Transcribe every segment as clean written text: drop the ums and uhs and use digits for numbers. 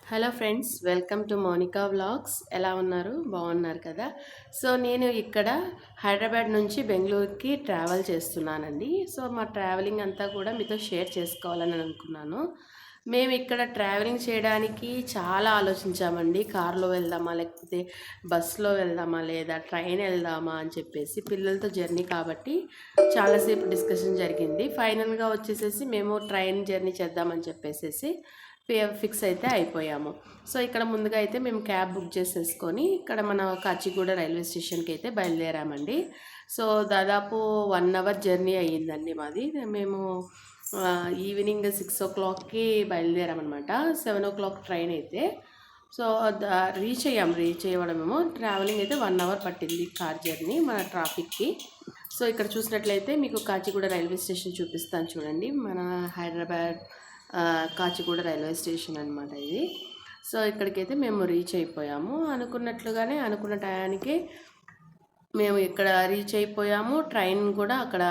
Hello friends, welcome to Monika vlogs. ఎలా ఉన్నారు? బాగున్నారు కదా? సో నేను ఇక్కడ హైదరాబాద్ నుంచి బెంగళూరుకి ట్రావెల్ చేస్తున్నానండి. సో మా ట్రావెలింగ్ అంతా కూడా మీతో షేర్ చేసుకోవాలని అనుకున్నాను. మేము ఇక్కడ ట్రావెలింగ్ చేయడానికి చాలా ఆలోచించామండి. కార్లో వెళ్దామా, లేకపోతే బస్సులో వెళ్దామా, లేదా ట్రైన్ వెళ్దామా అని చెప్పేసి. పిల్లలతో జర్నీ కాబట్టి చాలాసేపు డిస్కషన్ జరిగింది. ఫైనల్గా వచ్చేసేసి మేము ట్రైన్ జర్నీ చేద్దామని చెప్పేసి ఫిక్స్ అయితే అయిపోయాము. సో ఇక్కడ ముందుగా అయితే మేము క్యాబ్ బుక్ చేసేసుకొని ఇక్కడ మన కాచిగూడ రైల్వే స్టేషన్కి అయితే బయలుదేరామండి. సో దాదాపు 1 అవర్ జర్నీ అయ్యిందండి మాది. మేము ఈవినింగ్ 6 o'clockకి బయలుదేరామన్నమాట. 7 o'clock ట్రైన్ అయితే. సో రీచ్ అయ్యడమేమో ట్రావెలింగ్ అయితే 1 అవర్ పట్టింది కార్ జర్నీ మన ట్రాఫిక్కి. సో ఇక్కడ చూసినట్లయితే మీకు కాచిగూడ రైల్వే స్టేషన్ చూపిస్తాను చూడండి. మన హైదరాబాద్ కాచిగూడ రైల్వే స్టేషన్ అనమాట ఇది. సో ఇక్కడికైతే మేము రీచ్ అయిపోయాము. అనుకున్నట్లుగానే అనుకున్న టయానికి మేము ఇక్కడ రీచ్ అయిపోయాము. ట్రైన్ కూడా అక్కడ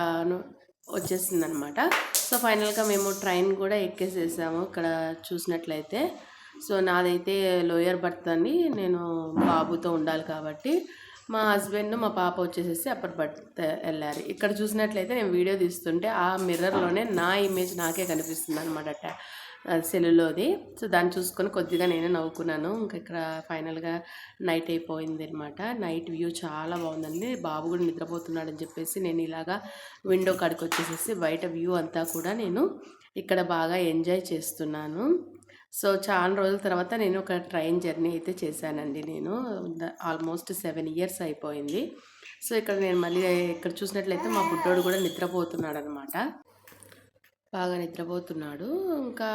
వచ్చేసింది అనమాట. సో ఫైనల్గా మేము ట్రైన్ కూడా ఎక్కేసేసాము ఇక్కడ చూసినట్లయితే. సో నాదైతే లోయర్ బర్త్ అండి. నేను బాబుతో ఉండాలి కాబట్టి మా హస్బెండ్ మా పాప వచ్చేసేసి అప్పర్ బర్త్ వెళ్ళారు. ఇక్కడ చూసినట్లయితే నేను వీడియో తీస్తుంటే ఆ మిర్రర్లోనే నా ఇమేజ్ నాకే కనిపిస్తుంది అనమాట సెల్లులోది. సో దాన్ని చూసుకొని కొద్దిగా నేను నవ్వుకున్నాను. ఇంకా ఇక్కడ ఫైనల్గా నైట్ అయిపోయింది అనమాట. నైట్ వ్యూ చాలా బాగుందండి. బాబు కూడా నిద్రపోతున్నాడని చెప్పేసి నేను ఇలాగా విండో కాడికి వచ్చేసేసి బయట వ్యూ అంతా కూడా నేను ఇక్కడ బాగా ఎంజాయ్ చేస్తున్నాను. సో చాలా రోజుల తర్వాత నేను ఒక ట్రైన్ జర్నీ అయితే చేశానండి. నేను ఆల్మోస్ట్ 7 years అయిపోయింది. సో ఇక్కడ నేను మళ్ళీ ఇక్కడ చూసినట్లయితే మా బుడ్డోడు కూడా నిద్రపోతున్నాడు అనమాట. బాగా నిద్రపోతున్నాడు. ఇంకా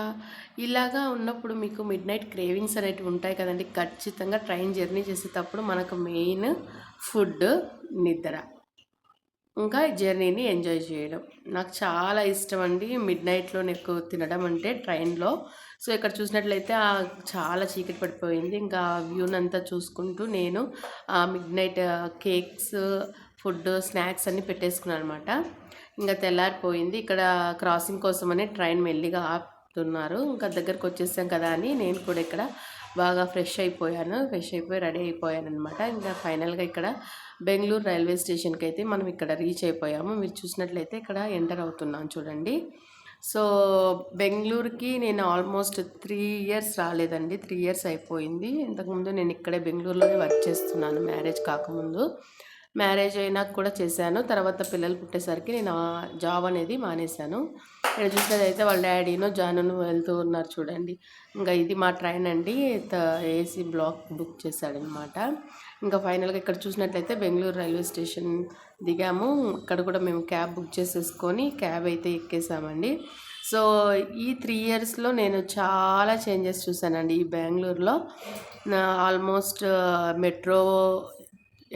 ఇలాగా ఉన్నప్పుడు మీకు మిడ్ నైట్ క్రేవింగ్స్ అనేటివి ఉంటాయి కదండి. ఖచ్చితంగా ట్రైన్ జర్నీ చేసేటప్పుడు మనకు మెయిన్ ఫుడ్, నిద్ర, ఇంకా జర్నీని ఎంజాయ్ చేయడం నాకు చాలా ఇష్టం అండి. మిడ్ నైట్లో ఎక్కువ తినడం అంటే ట్రైన్లో. సో ఇక్కడ చూసినట్లయితే చాలా చీకటి పడిపోయింది. ఇంకా వ్యూనంతా చూసుకుంటూ నేను mid night cakes, food, snacks అన్నీ పెట్టేసుకున్నాను అనమాట. ఇంకా తెల్లారిపోయింది. ఇక్కడ క్రాసింగ్ కోసమని ట్రైన్ మెల్లిగా ఆపుతున్నారు. ఇంకా దగ్గరకు వచ్చేసాం కదా అని నేను కూడా ఇక్కడ బాగా ఫ్రెష్ అయిపోయి రెడీ అయిపోయాను అనమాట. ఇంకా ఫైనల్గా ఇక్కడ బెంగళూరు రైల్వే స్టేషన్కి అయితే మనం ఇక్కడ రీచ్ అయిపోయాము. మీరు చూసినట్లయితే ఇక్కడ ఎంటర్ అవుతున్నాం చూడండి. సో బెంగళూరుకి నేను ఆల్మోస్ట్ 3 years రాలేదండి. 3 years అయిపోయింది. ఇంతకుముందు నేను ఇక్కడే బెంగళూరులోనే వర్క్ చేస్తున్నాను. మ్యారేజ్ కాకముందు, మ్యారేజ్ అయినాక కూడా చేశాను. తర్వాత పిల్లలు పుట్టేసరికి నేను జాబ్ అనేది మానేశాను. ఇక్కడ చూసినట్లయితే వాళ్ళ డాడీను జానును వెళ్తూ ఉన్నారు చూడండి. ఇంకా ఇది మా ట్రైన్ అండి. ఏసీ బ్లాక్ బుక్ చేశాడనమాట. ఇంకా ఫైనల్గా ఇక్కడ చూసినట్లయితే బెంగళూరు రైల్వే స్టేషన్ దిగాము. ఇక్కడ కూడా మేము క్యాబ్ బుక్ చేసేసుకొని క్యాబ్ అయితే ఎక్కేసామండి. సో ఈ 3 yearsలో నేను చాలా చేంజెస్ చూశానండి ఈ బెంగళూరులో. ఆల్మోస్ట్ మెట్రో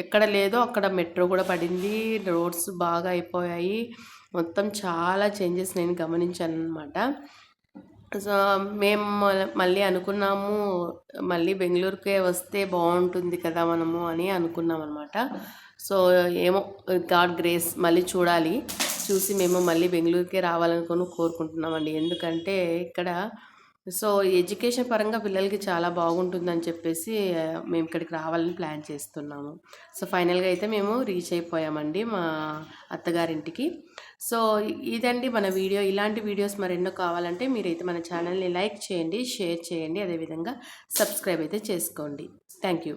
ఎక్కడ లేదో అక్కడ మెట్రో కూడా పడింది. రోడ్స్ బాగా అయిపోయాయి. మొత్తం చాలా చేంజెస్ నేను గమనించాను అనమాట. సో మేము మళ్ళీ అనుకున్నాము, మళ్ళీ బెంగళూరుకే వస్తే బాగుంటుంది కదా మనము అని అనుకున్నాం అనమాట. సో ఏమో గాడ్ గ్రేస్ మళ్ళీ చూసి మేము మళ్ళీ బెంగళూరుకే రావాలనుకొని కోరుకుంటున్నామండి. ఎందుకంటే ఇక్కడ సో ఎడ్యుకేషన్ పరంగా పిల్లలకి చాలా బాగుంటుందని చెప్పేసి మేము ఇక్కడికి రావాలని ప్లాన్ చేస్తున్నాము. సో ఫైనల్గా అయితే మేము రీచ్ అయిపోయామండి మా అత్తగారింటికి. సో ఇదండి మన వీడియో. ఇలాంటి వీడియోస్ మరెన్నో కావాలంటే మీరైతే మన ఛానల్ని లైక్ చేయండి, షేర్ చేయండి, అదేవిధంగా సబ్స్క్రైబ్ అయితే చేసుకోండి. Thank you.